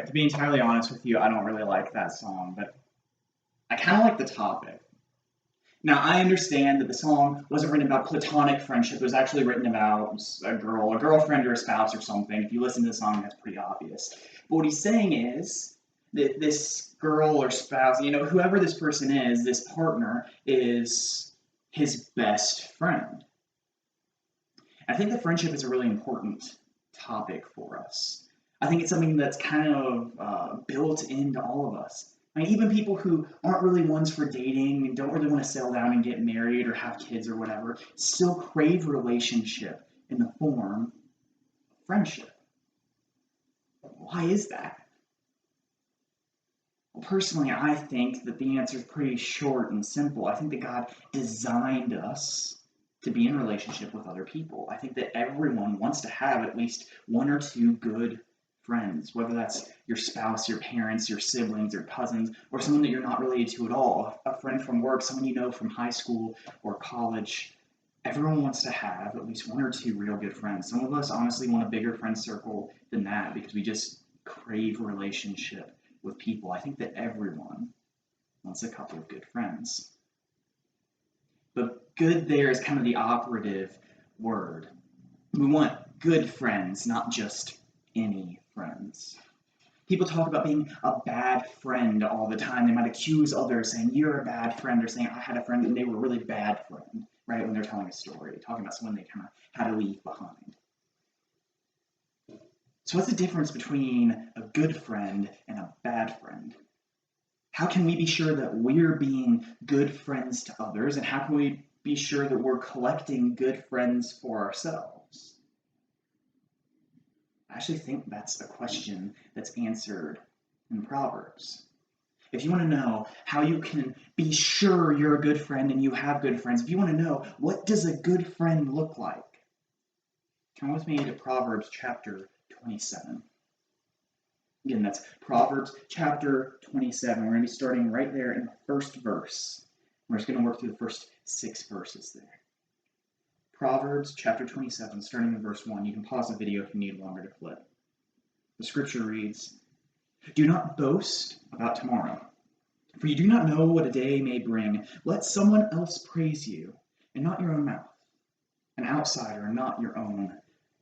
To be entirely honest with you, I don't really like that song, but I kind of like the topic. Now, I understand that the song wasn't written about platonic friendship. It was actually written about a girlfriend or a spouse or something. If you listen to the song, that's pretty obvious. But what he's saying is that this girl or spouse, whoever this person is, this partner, is his best friend. I think that friendship is a really important topic for us. I think it's something that's kind of built into all of us. I mean, even people who aren't really ones for dating and don't really want to settle down and get married or have kids or whatever still crave relationship in the form of friendship. Why is that? Well, personally, I think that the answer is pretty short and simple. I think that God designed us to be in relationship with other people. I think that everyone wants to have at least one or two good friends, whether that's your spouse, your parents, your siblings, your cousins, or someone that you're not related to at all, a friend from work, someone you know from high school or college. Everyone wants to have at least one or two real good friends. Some of us honestly want a bigger friend circle than that because we just crave a relationship with people. I think that everyone wants a couple of good friends. But good there is kind of the operative word. We want good friends, not just any friends. People talk about being a bad friend all the time. They might accuse others saying, you're a bad friend, or saying, I had a friend and they were a really bad friend, right? When they're telling a story, talking about someone they kind of had to leave behind. So what's the difference between a good friend and a bad friend? How can we be sure that we're being good friends to others, and how can we be sure that we're collecting good friends for ourselves? I actually think that's a question that's answered in Proverbs. If you want to know how you can be sure you're a good friend and you have good friends, if you want to know what does a good friend look like, come with me to Proverbs chapter 27. Again, that's Proverbs chapter 27. We're going to be starting right there in the first verse. We're just going to work through the first 6 verses there. Proverbs chapter 27, starting in verse 1. You can pause the video if you need longer to flip. The scripture reads, do not boast about tomorrow, for you do not know what a day may bring. Let someone else praise you, and not your own mouth, an outsider, and not your own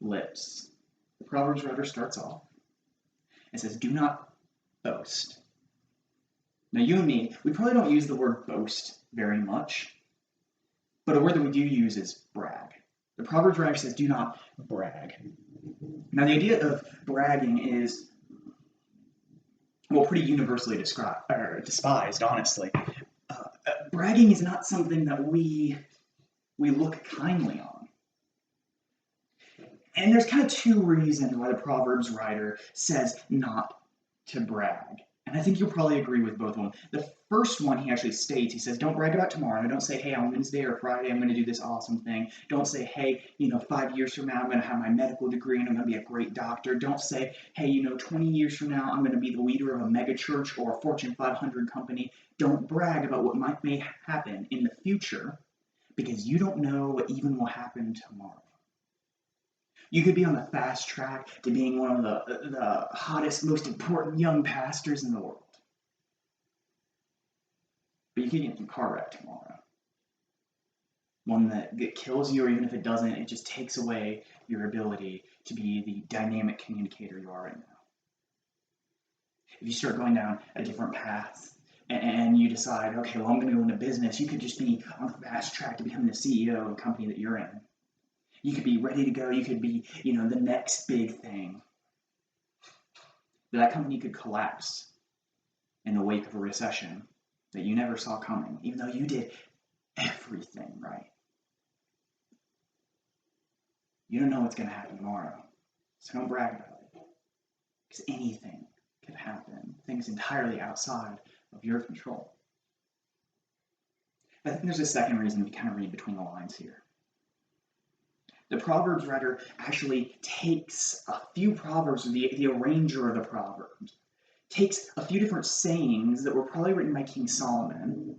lips. The Proverbs writer starts off and says, do not boast. Now, you and me, we probably don't use the word boast very much, but a word that we do use is brag. The Proverbs writer says, do not brag. Now, the idea of bragging is, well, pretty universally despised, honestly. Bragging is not something that we look kindly on. And there's kind of 2 reasons why the Proverbs writer says not to brag. And I think you'll probably agree with both of them. The first one he actually states, he says, don't brag about tomorrow. Don't say, hey, on Wednesday or Friday, I'm going to do this awesome thing. Don't say, hey, 5 years from now, I'm going to have my medical degree and I'm going to be a great doctor. Don't say, hey, 20 years from now, I'm going to be the leader of a mega church or a Fortune 500 company. Don't brag about what may happen in the future because you don't know what even will happen tomorrow. You could be on the fast track to being one of the hottest, most important young pastors in the world. But you could get in a car wreck tomorrow. One that kills you, or even if it doesn't, it just takes away your ability to be the dynamic communicator you are right now. If you start going down a different path and you decide, okay, well, I'm going to go into business, you could just be on the fast track to becoming the CEO of a company that you're in. You could be ready to go. You could be, the next big thing. But that company could collapse in the wake of a recession that you never saw coming, even though you did everything right. You don't know what's going to happen tomorrow, so don't brag about it, because anything could happen. Things entirely outside of your control. But I think there's a second reason we kind of read between the lines here. The Proverbs writer actually takes a few proverbs, the arranger of the Proverbs, takes a few different sayings that were probably written by King Solomon,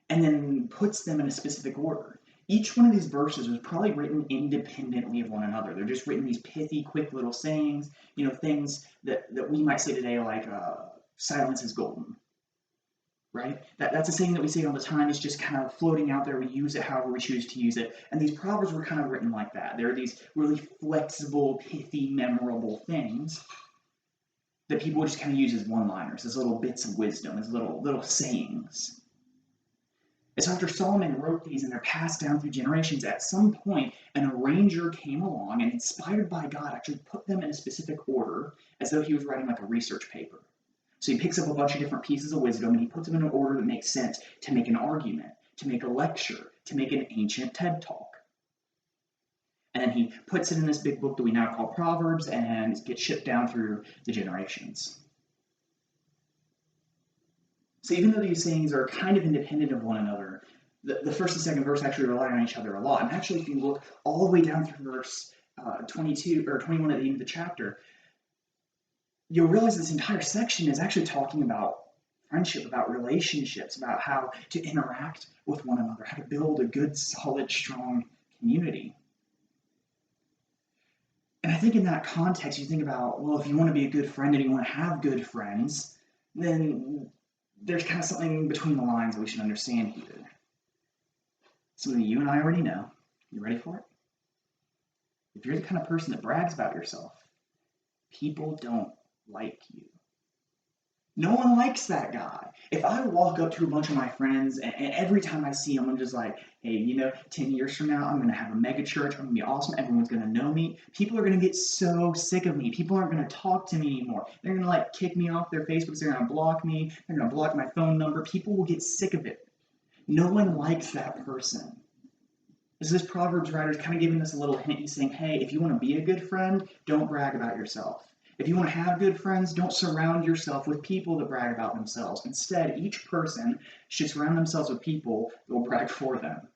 and then puts them in a specific order. Each one of these verses was probably written independently of one another. They're just written these pithy, quick little sayings, things that we might say today like silence is golden, right? That's a saying that we say all the time. It's just kind of floating out there. We use it however we choose to use it. And these proverbs were kind of written like that. They're these really flexible, pithy, memorable things that people just kind of use as one-liners, as little bits of wisdom, as little sayings. And so after Solomon wrote these and they're passed down through generations, at some point an arranger came along and, inspired by God, actually put them in a specific order as though he was writing like a research paper. So he picks up a bunch of different pieces of wisdom and he puts them in an order that makes sense to make an argument, to make a lecture, to make an ancient TED Talk. And then he puts it in this big book that we now call Proverbs and it gets shipped down through the generations. So even though these sayings are kind of independent of one another, the first and second verse actually rely on each other a lot. And actually, if you look all the way down through verse 22 or 21 at the end of the chapter, you'll realize this entire section is actually talking about friendship, about relationships, about how to interact with one another, how to build a good, solid, strong community. And I think in that context, you think about, well, if you want to be a good friend and you want to have good friends, then there's kind of something between the lines that we should understand here. Something that you and I already know. You ready for it? If you're the kind of person that brags about yourself, people don't like you. No one likes that guy. If I walk up to a bunch of my friends and every time I see them, I'm just like, hey, 10 years from now, I'm going to have a mega church. I'm going to be awesome. Everyone's going to know me. People are going to get so sick of me. People aren't going to talk to me anymore. They're going to kick me off their Facebooks. They're going to block me. They're going to block my phone number. People will get sick of it. No one likes that person. So this Proverbs writer is kind of giving us a little hint. He's saying, hey, if you want to be a good friend, don't brag about yourself. If you want to have good friends, don't surround yourself with people that brag about themselves. Instead, each person should surround themselves with people that will brag for them.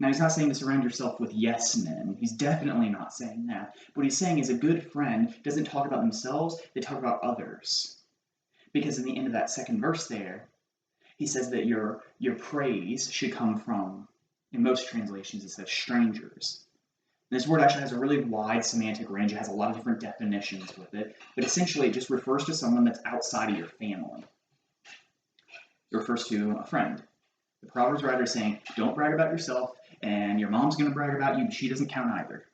Now, he's not saying to surround yourself with yes men. He's definitely not saying that. What he's saying is a good friend doesn't talk about themselves, they talk about others. Because in the end of that second verse there, he says that your praise should come from, in most translations, it says strangers. This word actually has a really wide semantic range. It has a lot of different definitions with it, but essentially it just refers to someone that's outside of your family. It refers to a friend. The Proverbs writer is saying, don't brag about yourself, and your mom's going to brag about you, but she doesn't count either.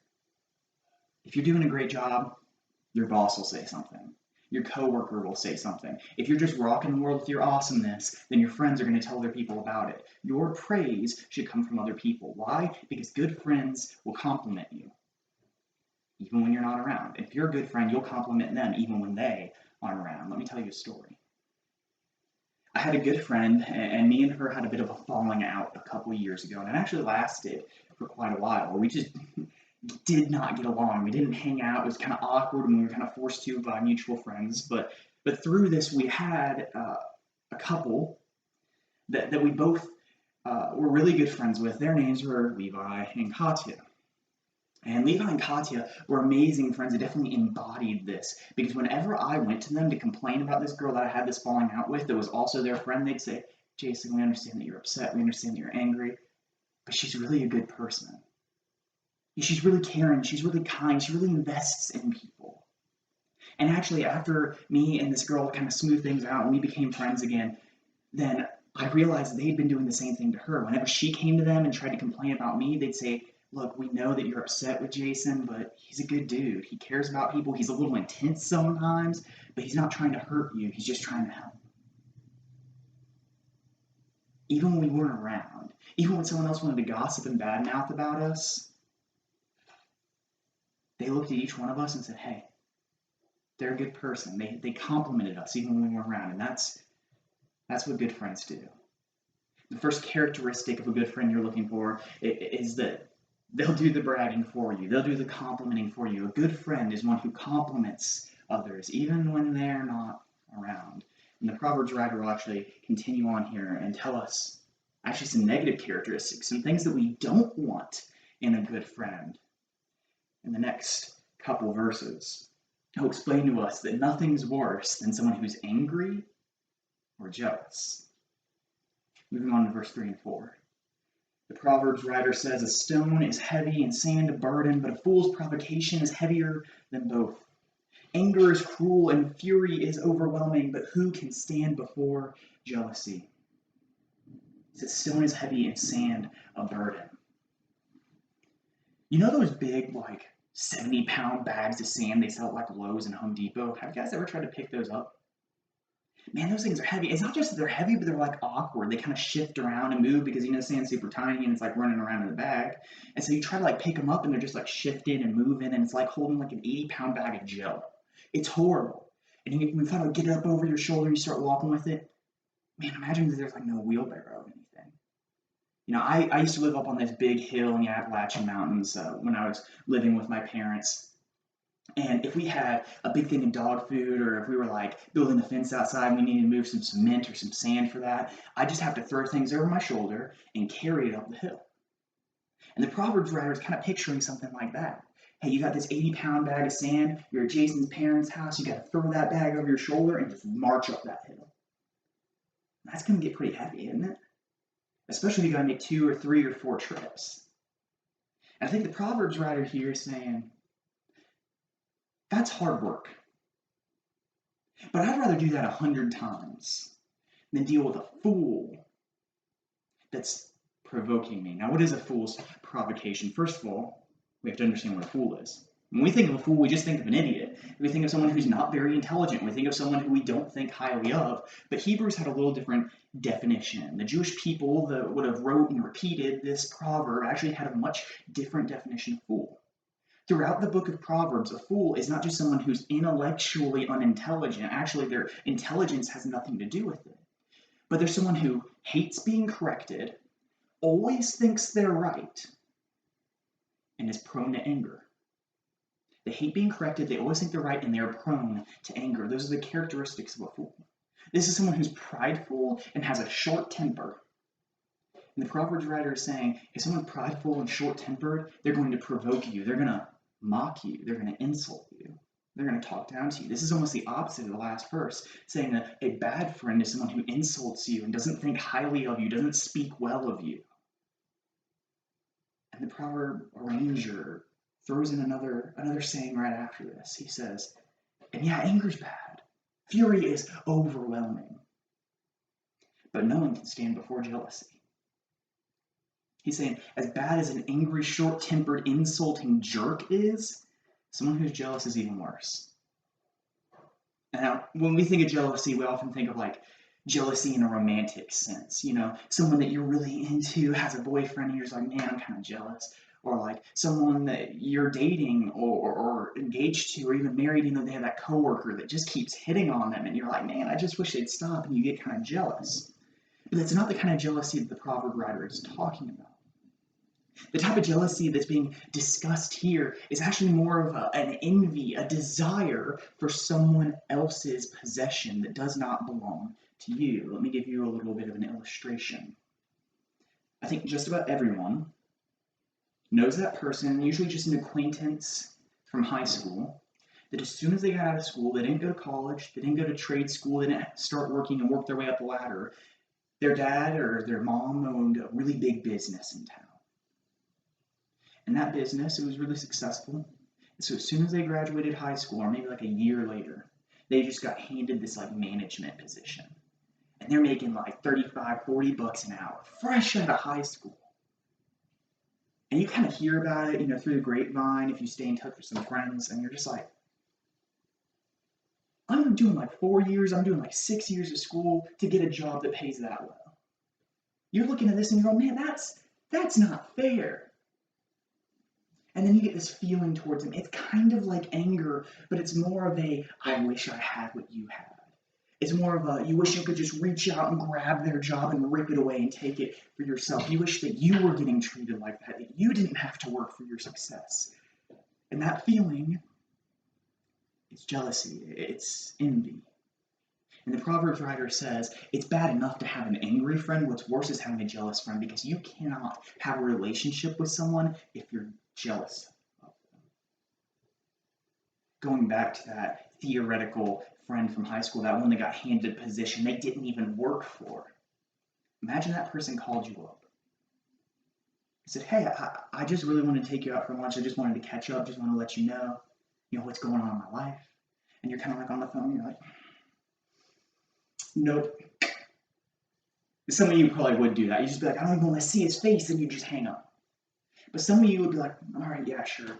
If you're doing a great job, your boss will say something. Your coworker will say something. If you're just rocking the world with your awesomeness, then your friends are going to tell other people about it. Your praise should come from other people. Why? Because good friends will compliment you, even when you're not around. If you're a good friend, you'll compliment them even when they aren't around. Let me tell you a story. I had a good friend, and me and her had a bit of a falling out a couple of years ago, and it actually lasted for quite a while. We just did not get along. We didn't hang out. It was kind of awkward when we were kind of forced to by mutual friends. But through this, we had a couple that we both were really good friends with. Their names were Levi and Katya. And Levi and Katya were amazing friends. They definitely embodied this. Because whenever I went to them to complain about this girl that I had this falling out with that was also their friend, they'd say, Jason, we understand that you're upset. We understand that you're angry. But she's really a good person. She's really caring, she's really kind, she really invests in people. And actually, after me and this girl kind of smoothed things out and we became friends again, then I realized they'd been doing the same thing to her. Whenever she came to them and tried to complain about me, they'd say, look, we know that you're upset with Jason, but he's a good dude. He cares about people. He's a little intense sometimes, but he's not trying to hurt you. He's just trying to help. Even when we weren't around, even when someone else wanted to gossip and badmouth about us, they looked at each one of us and said, hey, they're a good person. They complimented us even when we weren't around. And that's what good friends do. The first characteristic of a good friend you're looking for is that they'll do the bragging for you. They'll do the complimenting for you. A good friend is one who compliments others, even when they're not around. And the Proverbs writer will actually continue on here and tell us actually some negative characteristics, some things that we don't want in a good friend. In the next couple verses, he'll explain to us that nothing's worse than someone who's angry or jealous. Moving on to verse 3 and 4. The Proverbs writer says, a stone is heavy and sand a burden, but a fool's provocation is heavier than both. Anger is cruel and fury is overwhelming, but who can stand before jealousy? He says, stone is heavy and sand a burden. You know those big, like, 70-pound bags of sand they sell at like Lowe's and Home Depot? Have you guys ever tried to pick those up? Man, those things are heavy. It's not just that they're heavy, but they're like awkward. They kind of shift around and move because sand's super tiny and it's like running around in the bag. And so you try to like pick them up and they're just like shifting and moving, and it's like holding like an 80-pound bag of Jello. It's horrible. And you kind of get it up over your shoulder, you start walking with it. Man, imagine that there's like no wheelbarrow or anything. I used to live up on this big hill in the Appalachian Mountains when I was living with my parents. And if we had a big thing of dog food, or if we were like building a fence outside and we needed to move some cement or some sand for that, I just have to throw things over my shoulder and carry it up the hill. And the Proverbs writer is kind of picturing something like that. Hey, you got this 80-pound bag of sand, you're at Jason's parents' house, you got to throw that bag over your shoulder and just march up that hill. That's going to get pretty heavy, isn't it? Especially if you got to make 2 or 3 or 4 trips. And I think the Proverbs writer here is saying, that's hard work. But I'd rather do that 100 times than deal with a fool that's provoking me. Now, what is a fool's provocation? First of all, we have to understand what a fool is. When we think of a fool, we just think of an idiot. We think of someone who's not very intelligent. We think of someone who we don't think highly of. But Hebrews had a little different definition. The Jewish people that would have wrote and repeated this proverb actually had a much different definition of fool. Throughout the book of Proverbs, a fool is not just someone who's intellectually unintelligent. Actually, their intelligence has nothing to do with it. But they're someone who hates being corrected, always thinks they're right, and is prone to anger. They hate being corrected, they always think they're right, and they're prone to anger. Those are the characteristics of a fool. This is someone who's prideful and has a short temper. And the Proverbs writer is saying, if someone's prideful and short-tempered, they're going to provoke you. They're going to mock you. They're going to insult you. They're going to talk down to you. This is almost the opposite of the last verse, saying that a bad friend is someone who insults you and doesn't think highly of you, doesn't speak well of you. And the proverb arranger throws in another saying right after this. He says, and yeah, anger's bad. Fury is overwhelming. But no one can stand before jealousy. He's saying, as bad as an angry, short-tempered, insulting jerk is, someone who's jealous is even worse. Now, when we think of jealousy, we often think of like jealousy in a romantic sense. Someone that you're really into has a boyfriend and you're just like, man, I'm kind of jealous. Or like someone that you're dating or engaged to or even married, they have that coworker that just keeps hitting on them and you're like, man, I just wish they'd stop, and you get kind of jealous. But that's not the kind of jealousy that the proverb writer is talking about. The type of jealousy that's being discussed here is actually more of an envy, a desire for someone else's possession that does not belong to you. Let me give you a little bit of an illustration. I think just about everyone knows that person, usually just an acquaintance from high school, that as soon as they got out of school, they didn't go to college, they didn't go to trade school, they didn't start working and work their way up the ladder. Their dad or their mom owned a really big business in town. And that business, it was really successful. And so as soon as they graduated high school, or maybe like a year later, they just got handed this like management position. And they're making like 35, 40 bucks an hour, fresh out of high school. And you kind of hear about it, through the grapevine, if you stay in touch with some friends, and you're just like, I'm doing like 4 years, I'm doing like 6 years of school to get a job that pays that well. You're looking at this and you're going, man, that's not fair. And then you get this feeling towards them. It's kind of like anger, but it's more of a, I wish I had what you had. It's more of a, you wish you could just reach out and grab their job and rip it away and take it for yourself. You wish that you were getting treated like that you didn't have to work for your success. And that feeling, it's jealousy, it's envy. And the Proverbs writer says, it's bad enough to have an angry friend. What's worse is having a jealous friend, because you cannot have a relationship with someone if you're jealous of them. Going back to that theoretical friend from high school, that one that got handed a position they didn't even work for. Imagine that person called you up. He said, hey, I just really wanted to take you out for lunch. I just wanted to catch up, just want to let you know, what's going on in my life. And you're kind of like on the phone, you're like, nope. Some of you probably would do that. You just be like, I don't even want to see his face, and you just hang up. But some of you would be like, all right, yeah, sure.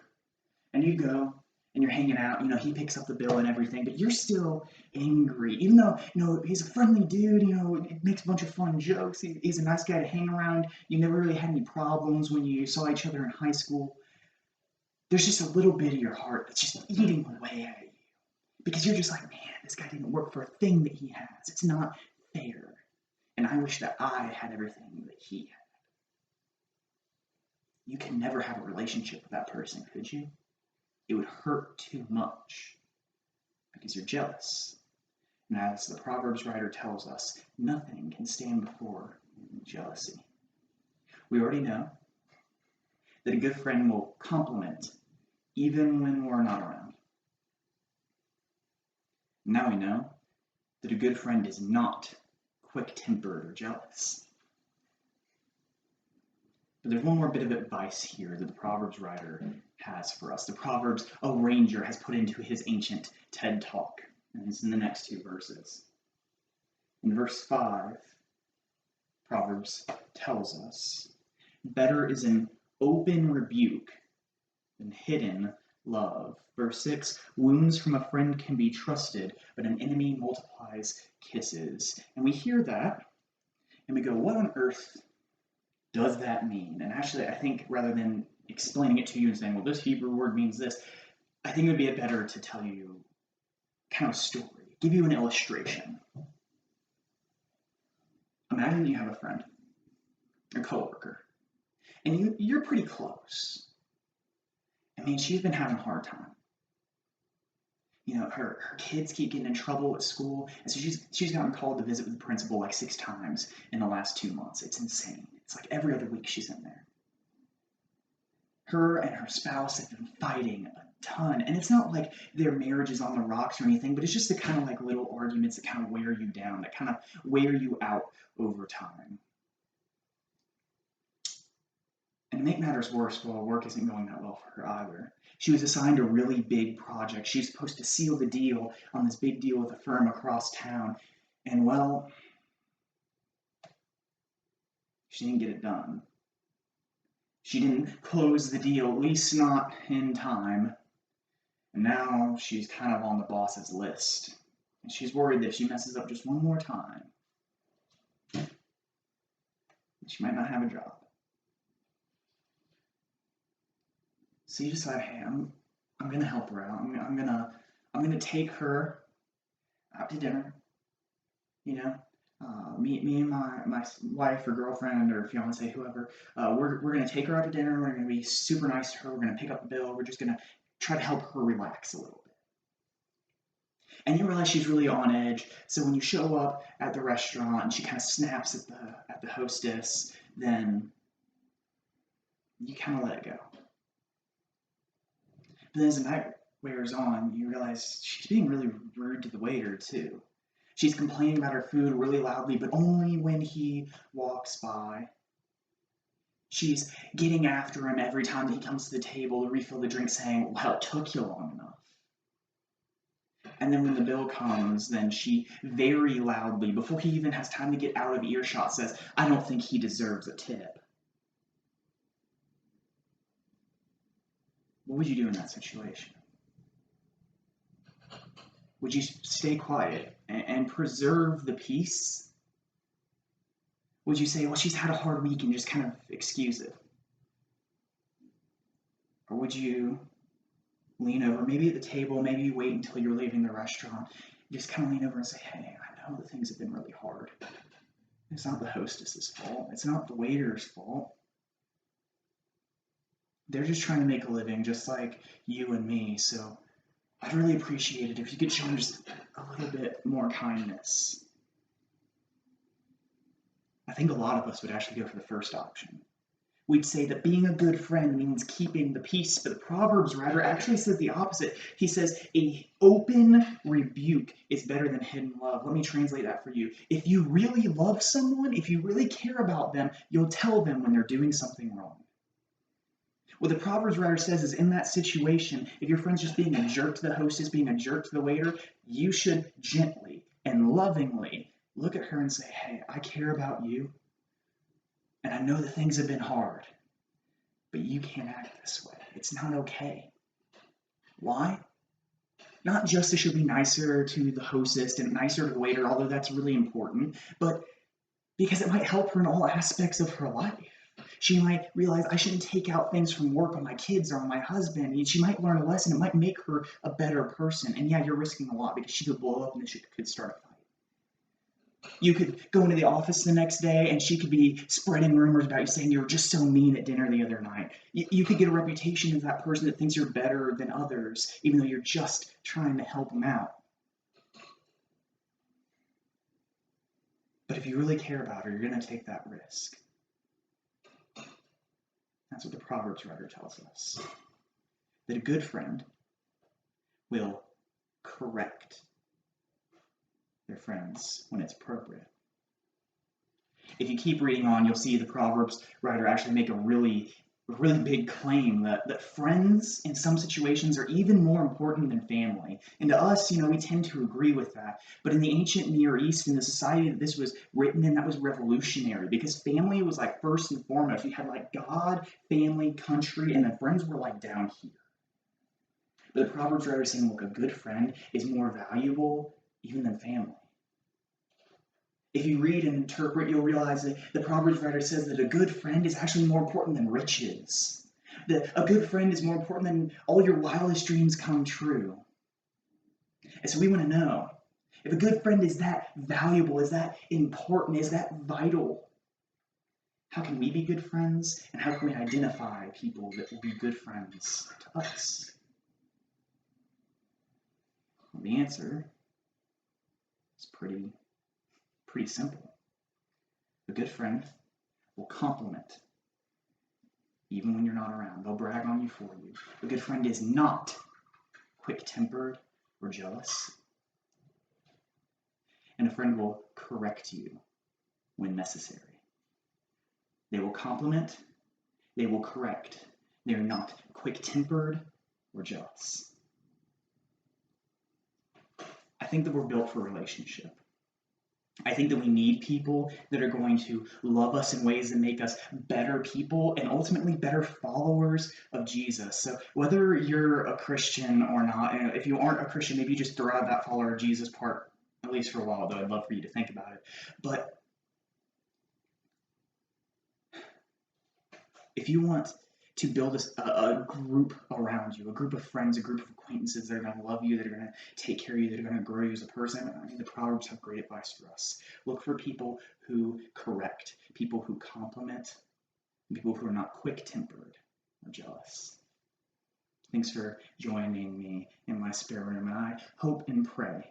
And you go, and you're hanging out, you know, he picks up the bill and everything, but you're still angry. Even though, you know, he's a friendly dude, you know, he makes a bunch of fun jokes, he's a nice guy to hang around, you never really had any problems when you saw each other in high school. There's just a little bit of your heart that's just eating away at you. Because you're just like, man, this guy didn't work for a thing that he has. It's not fair. And I wish that I had everything that he had. You can never have a relationship with that person, could you? It would hurt too much because you're jealous. And as the Proverbs writer tells us, nothing can stand before jealousy. We already know that a good friend will compliment even when we're not around. Now we know that a good friend is not quick-tempered or jealous. But there's one more bit of advice here that the Proverbs writer has for us. The Proverbs a ranger has put into his ancient TED Talk. And it's in the next two verses. In verse 5, Proverbs tells us, better is an open rebuke than hidden love. Verse 6, wounds from a friend can be trusted, but an enemy multiplies kisses. And we hear that, and we go, what on earth does that mean? And actually, I think rather than explaining it to you and saying, well, this Hebrew word means this, I think it would be better to tell you kind of a story, give you an illustration. Imagine you have a friend, a coworker, and you're pretty close. I mean, she's been having a hard time. You know, her kids keep getting in trouble at school, and so she's gotten called to visit with the principal like 6 times in the last 2 months. It's insane. It's like every other week she's in there. Her and her spouse have been fighting a ton, and it's not like their marriage is on the rocks or anything, but it's just the kind of like little arguments that kind of wear you down, that kind of wear you out over time. And to make matters worse, well, work isn't going that well for her either. She was assigned a really big project. She was supposed to seal the deal on this big deal with a firm across town. And well, she didn't get it done. She didn't close the deal, at least not in time. And now she's kind of on the boss's list. And she's worried that if she messes up just one more time, she might not have a job. So you decide, hey, I'm gonna help her out. I'm gonna take her out to dinner. You know, me and my wife or girlfriend or fiance, whoever. We're gonna take her out to dinner. We're gonna be super nice to her. We're gonna pick up the bill. We're just gonna try to help her relax a little bit. And you realize she's really on edge. So when you show up at the restaurant and she kind of snaps at the hostess, then you kind of let it go. But then as the night wears on, you realize she's being really rude to the waiter, too. She's complaining about her food really loudly, but only when he walks by. She's getting after him every time that he comes to the table to refill the drink, saying, well, it took you long enough. And then when the bill comes, then she very loudly, before he even has time to get out of earshot, says, I don't think he deserves a tip. What would you do in that situation? Would you stay quiet and preserve the peace? Would you say, well, she's had a hard week and just kind of excuse it? Or would you lean over, maybe at the table, maybe you wait until you're leaving the restaurant, just kind of lean over and say, hey, I know that things have been really hard. It's not the hostess's fault. It's not the waiter's fault. They're just trying to make a living just like you and me, so I'd really appreciate it if you could show them just a little bit more kindness. I think a lot of us would actually go for the first option. We'd say that being a good friend means keeping the peace, but the Proverbs writer actually says the opposite. He says an open rebuke is better than hidden love. Let me translate that for you. If you really love someone, if you really care about them, you'll tell them when they're doing something wrong. What the Proverbs writer says is in that situation, if your friend's just being a jerk to the hostess, being a jerk to the waiter, you should gently and lovingly look at her and say, hey, I care about you, and I know that things have been hard, but you can't act this way. It's not okay. Why? Not just to she'll be nicer to the hostess and nicer to the waiter, although that's really important, but because it might help her in all aspects of her life. She might realize I shouldn't take out things from work on my kids or on my husband. And she might learn a lesson. It might make her a better person. And yeah, you're risking a lot because she could blow up and then she could start a fight. You could go into the office the next day and she could be spreading rumors about you, saying you were just so mean at dinner the other night. You could get a reputation as that person that thinks you're better than others, even though you're just trying to help them out. But if you really care about her, you're going to take that risk. That's what the Proverbs writer tells us. That a good friend will correct their friends when it's appropriate. If you keep reading on, you'll see the Proverbs writer actually make a really big claim that friends in some situations are even more important than family. And to us, we tend to agree with that. But in the ancient Near East, in the society that this was written in, that was revolutionary because family was like first and foremost. You had like God, family, country, and then friends were like down here. But the Proverbs writer is saying, look, a good friend is more valuable even than family. If you read and interpret, you'll realize that the Proverbs writer says that a good friend is actually more important than riches. That a good friend is more important than all your wildest dreams come true. And so we want to know, if a good friend is that valuable, is that important, is that vital, how can we be good friends? And how can we identify people that will be good friends to us? Well, the answer is pretty simple. A good friend will compliment even when you're not around. They'll brag on you for you. A good friend is not quick-tempered or jealous. And a friend will correct you when necessary. They will compliment. They will correct. They are not quick-tempered or jealous. I think that we're built for relationship. I think that we need people that are going to love us in ways that make us better people and ultimately better followers of Jesus. So whether you're a Christian or not, and if you aren't a Christian, maybe you just throw out that follower of Jesus part, at least for a while, though I'd love for you to think about it. But if you want to build a group around you, a group of friends, a group of acquaintances that are going to love you, that are going to take care of you, that are going to grow you as a person, I think the Proverbs have great advice for us. Look for people who correct, people who compliment, people who are not quick-tempered or jealous. Thanks for joining me in my spare room, and I hope and pray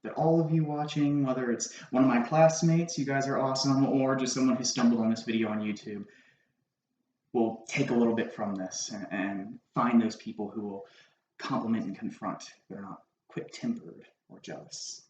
that all of you watching, whether it's one of my classmates, you guys are awesome, or just someone who stumbled on this video on YouTube, will take a little bit from this and find those people who will compliment and confront. They're not quick-tempered or jealous.